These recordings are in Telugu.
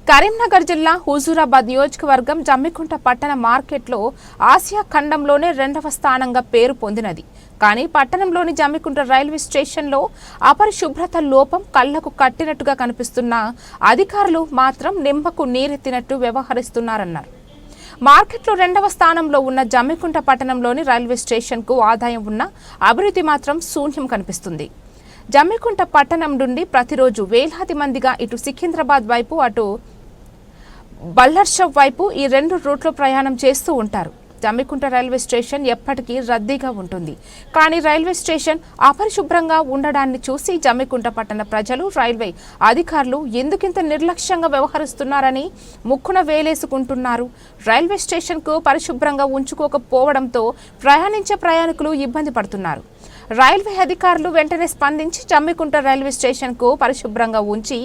కరీంనగర్ జిల్లా హుజూరాబాద్ నియోజకవర్గం జమ్మికుంట పట్టణ మార్కెట్లో ఆసియా ఖండంలోనే రెండవ స్థానంగా పేరు పొందినది. కానీ పట్టణంలోని జమ్మికుంట రైల్వే స్టేషన్లో అపరిశుభ్రత లోపం కళ్లకు కట్టినట్టుగా కనిపిస్తున్న అధికారులు మాత్రం నిమ్మకు నీరెత్తినట్టు వ్యవహరిస్తున్నారన్నారు. మార్కెట్లో రెండవ స్థానంలో ఉన్న జమ్మికుంట పట్టణంలోని రైల్వే స్టేషన్కు ఆదాయం ఉన్న అభివృద్ధి మాత్రం శూన్యం కనిపిస్తుంది. జమ్మికుంట పట్టణం నుండి ప్రతిరోజు వేలాది మందిగా ఇటు సికింద్రాబాద్ వైపు అటు బల్లర్షవ్ వైపు ఈ రెండు రూట్లో ప్రయాణం చేస్తూ ఉంటారు. జమ్మికుంట రైల్వే స్టేషన్ ఎప్పటికీ రద్దీగా ఉంటుంది. కానీ రైల్వే స్టేషన్ అపరిశుభ్రంగా ఉండడాన్ని చూసి జమ్మికుంట పట్టణ ప్రజలు రైల్వే అధికారులు ఎందుకింత నిర్లక్ష్యంగా వ్యవహరిస్తున్నారని ముక్కున వేలేసుకుంటున్నారు. రైల్వే స్టేషన్కు పరిశుభ్రంగా ఉంచుకోకపోవడంతో ప్రయాణించే ప్రయాణికులు ఇబ్బంది పడుతున్నారు. రైల్వే అధికారులు వెంటనే స్పందించి జమ్మికుంట రైల్వే స్టేషన్కు పరిశుభ్రంగా ఉంచి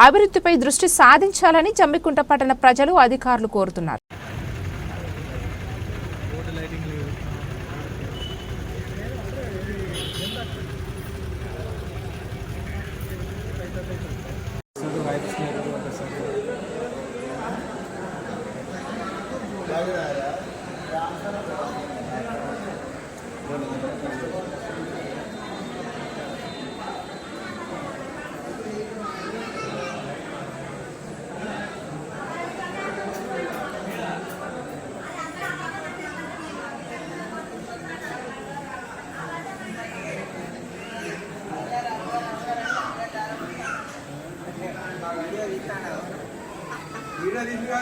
అభివృద్ధిపై దృష్టి సాధించాలని జమ్మికుంట పట్టణ ప్రజలు అధికారులు కోరుతున్నారు. వీడియో తీసుకురా